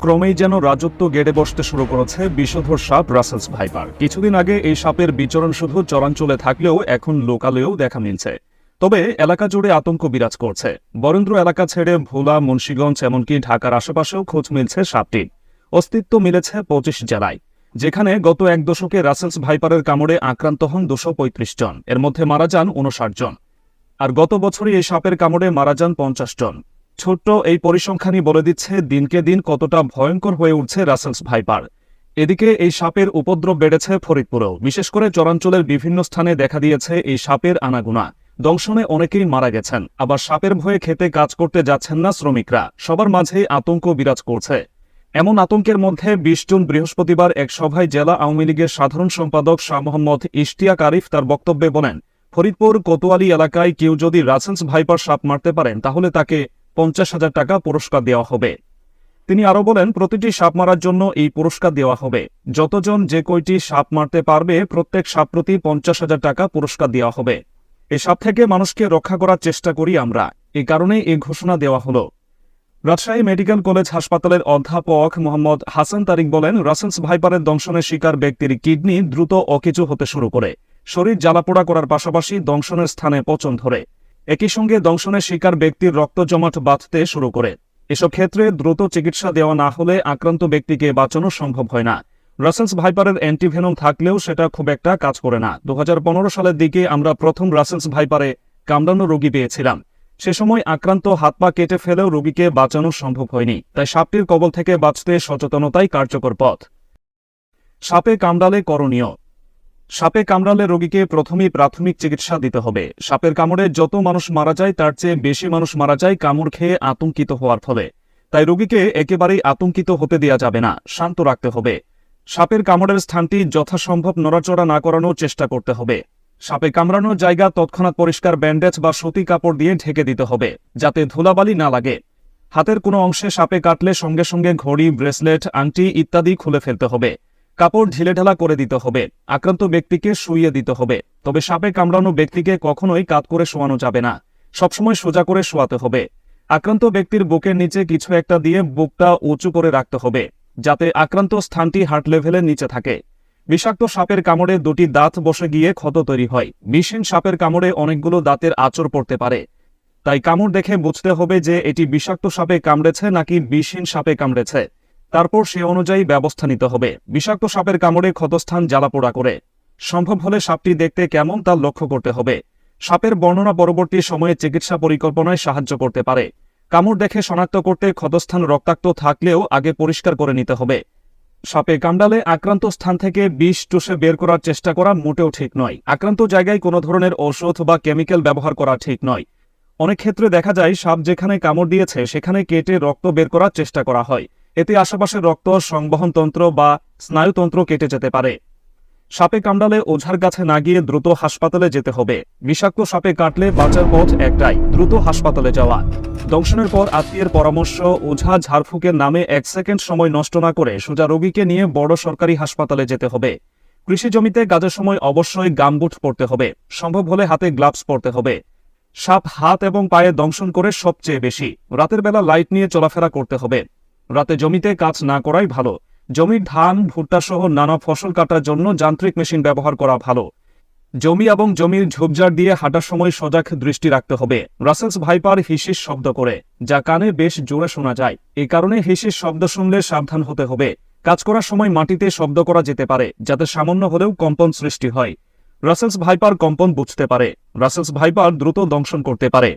ক্রমেই যেন রাজত্ব গেড়ে বসতে শুরু করেছে বিষধর সাপ রাসেলস ভাইপার। কিছুদিন আগে এই সাপের বিচরণ শুধু চরাঞ্চলে থাকলেও এখন লোকালয়েও দেখা মিলছে। তবে এলাকা জুড়ে আতঙ্ক বিরাজ করছে। বরেন্দ্র এলাকা ছেড়ে ভোলা, মুন্সিগঞ্জ এমনকি ঢাকার আশেপাশেও খোঁজ মিলছে সাপটির। অস্তিত্ব মিলেছে 25 জেলায়, যেখানে গত এক দশকে রাসেলস ভাইপারের কামড়ে আক্রান্ত হন 235 জন, এর মধ্যে মারা যান 59 জন। আর গত বছরই এই সাপের কামড়ে মারা যান 50 জন। ছোট্ট এই পরিসংখ্যানই বলে দিচ্ছে দিনকে দিন কতটা ভয়ঙ্কর হয়ে উঠছে রাসেলস ভাইপার। এদিকে এই সাপের উপদ্রব বেড়েছে ফরিদপুরেও। বিশেষ করে চরাঞ্চলের বিভিন্ন স্থানে দেখা দিয়েছে এই সাপের আনাগোনা। দংশনে অনেকেই মারা গেছেন, আবার সাপের ভয়ে খেতে কাজ করতে যাচ্ছেন না শ্রমিকরা। সবার মাঝে আতঙ্ক বিরাজ করছে। এমন আতঙ্কের মধ্যে 20 জুন বৃহস্পতিবার এক সভায় জেলা আওয়ামী লীগের সাধারণ সম্পাদক শাহ মোহাম্মদ ইশতিয়াক আরিফ তার বক্তব্যে বলেন, ফরিদপুর কোতোয়ালি এলাকায় কেউ যদি রাসেলস ভাইপার সাপ মারতে পারেন তাহলে তাকে 50,000 টাকা পুরস্কার দেওয়া হবে। তিনি আরও বলেন, প্রতিটি সাপ মারার জন্য এই পুরস্কার দেওয়া হবে। যতজন যে কয়টি সাপ মারতে পারবে প্রত্যেক সাপ প্রতি 50,000 টাকা পুরস্কার দেওয়া হবে। এই সাপ থেকে মানুষকে রক্ষা করার চেষ্টা করি আমরা, এই কারণেই এই ঘোষণা দেওয়া হলো। রাজশাহী মেডিকেল কলেজ হাসপাতালের অধ্যাপক মোহাম্মদ হাসান তারিক বলেন, রাসেলস ভাইপারের দংশনের শিকার ব্যক্তির কিডনি দ্রুত অকেজো হতে শুরু করে, শরীর জ্বালাপোড়া করার পাশাপাশি দংশনের স্থানে পচন ধরে। একই সঙ্গে দংশনের শিকার ব্যক্তির রক্ত জমাট বাঁধতে শুরু করে। এসব ক্ষেত্রে দ্রুত চিকিৎসা দেওয়া না হলে আক্রান্ত ব্যক্তিকে বাঁচানো সম্ভব হয় না। রাসেলস ভাইপারের অ্যান্টিভেনম থাকলেও সেটা খুব একটা কাজ করে না। 2015 সালের দিকে আমরা প্রথম রাসেলস ভাইপারে কামড়ানো রোগী পেয়েছিলাম। সে সময় আক্রান্ত হাত পা কেটে ফেলেও রোগীকে বাঁচানো সম্ভব হয়নি। তাই সাপটির কবল থেকে বাঁচতে সচেতনতাই কার্যকর পথ। সাপে কামড়ালে করণীয়। সাপে কামড়ালে রোগীকে প্রথমেই প্রাথমিক চিকিৎসা দিতে হবে। সাপের কামড়ে যত মানুষ মারা যায় তার চেয়ে বেশি মানুষ মারা যায় কামড় খেয়ে আতঙ্কিত হওয়ার ফলে। তাই রোগীকে একেবারেই আতঙ্কিত হতে দেওয়া যাবে না, শান্ত রাখতে হবে। সাপের কামড়ের স্থানটি যথাসম্ভব নড়াচড়া না করানোর চেষ্টা করতে হবে। সাপে কামড়ানোর জায়গা তৎক্ষণাৎ পরিষ্কার ব্যান্ডেজ বা সুতি কাপড় দিয়ে ঢেকে দিতে হবে, যাতে ধুলাবালি না লাগে। হাতের কোনো অংশে সাপে কাটলে সঙ্গে সঙ্গে ঘড়ি, ব্রেসলেট, আংটি ইত্যাদি খুলে ফেলতে হবে। কাপড় ঢিলেঢালা করে দিতে হবে। আক্রান্ত ব্যক্তিকে শুইয়ে দিতে হবে। তবে সাপে কামড়ানো ব্যক্তিকে কখনোই কাত করে শোয়ানো যাবে না, সবসময় সোজা করে শোয়াতে হবে। আক্রান্ত ব্যক্তির বুকের নিচে কিছু একটা দিয়ে বুকটা উঁচু করে রাখতে হবে, যাতে আক্রান্ত স্থানটি হার্ট লেভেলের নিচে থাকে। বিষাক্ত সাপের কামড়ে দুটি দাঁত বসে গিয়ে ক্ষত তৈরি হয়। বিষহীন সাপের কামড়ে অনেকগুলো দাঁতের আঁচড় পড়তে পারে। তাই কামড় দেখে বুঝতে হবে যে এটি বিষাক্ত সাপে কামড়েছে নাকি বিষহীন সাপে কামড়েছে। তারপর সে অনুযায়ী ব্যবস্থা নিতে হবে। বিষাক্ত সাপের কামড়ে ক্ষতস্থান জ্বালাপোড়া করে। সম্ভব হলে সাপটি দেখতে কেমন তা লক্ষ্য করতে হবে। সাপের বর্ণনা পরবর্তী সময়ে চিকিৎসা পরিকল্পনায় সাহায্য করতে পারে। কামড় দেখে শনাক্ত করতে ক্ষতস্থান রক্তাক্ত থাকলেও আগে পরিষ্কার করে নিতে হবে। সাপে কামড়ালে আক্রান্ত স্থান থেকে বিষ চুষে বের করার চেষ্টা করা মোটেও ঠিক নয়। আক্রান্ত জায়গায় কোনো ধরনের ঔষধ বা কেমিক্যাল ব্যবহার করা ঠিক নয়। অনেক ক্ষেত্রে দেখা যায় সাপ যেখানে কামড় দিয়েছে সেখানে কেটে রক্ত বের করার চেষ্টা করা হয়। এতে আশেপাশের রক্ত সংবহনতন্ত্র বা স্নায়ুতন্ত্র কেটে যেতে পারে। সাপে কামড়ালে ওঝার কাছে না গিয়ে দ্রুত হাসপাতালে যেতে হবে। বিষাক্ত সাপে কাটলে বাঁচার পথ একটাই, দ্রুত হাসপাতালে যাওয়া। দংশনের পর আত্মীয়ের পরামর্শ, ওঝা ঝাড়ফুঁকের নামে 1 সেকেন্ড সময় নষ্ট না করে সোজা রোগীকে নিয়ে বড় সরকারি হাসপাতালে যেতে হবে। কৃষি জমিতে কাজের সময় অবশ্যই গামবুট পরতে হবে। সম্ভব হলে হাতে গ্লাভস পরতে হবে। সাপ হাত এবং পায়ে দংশন করে সবচেয়ে বেশি। রাতের বেলা লাইট নিয়ে চলাফেরা করতে হবে। রাতে জমিতে কাজ না করাই ভালো। জমির ধান, ভুট্টা সহ নানা ফসল কাটার জন্য যান্ত্রিক মেশিন ব্যবহার করা ভালো। জমি এবং জমির ঝোপঝাড় দিয়ে হাঁটার সময় সজাগ দৃষ্টি রাখতে হবে। রাসেলস ভাইপার হিসিস শব্দ করে, যা কানে বেশ জোরে শোনা যায়। এই কারণে হিসিস শব্দ শুনলে সাবধান হতে হবে। কাজ করার সময় মাটিতে শব্দ করা যেতে পারে, যাতে সামান্য হলেও কম্পন সৃষ্টি হয়। রাসেলস ভাইপার কম্পন বুঝতে পারে। রাসেলস ভাইপার দ্রুত দংশন করতে পারে।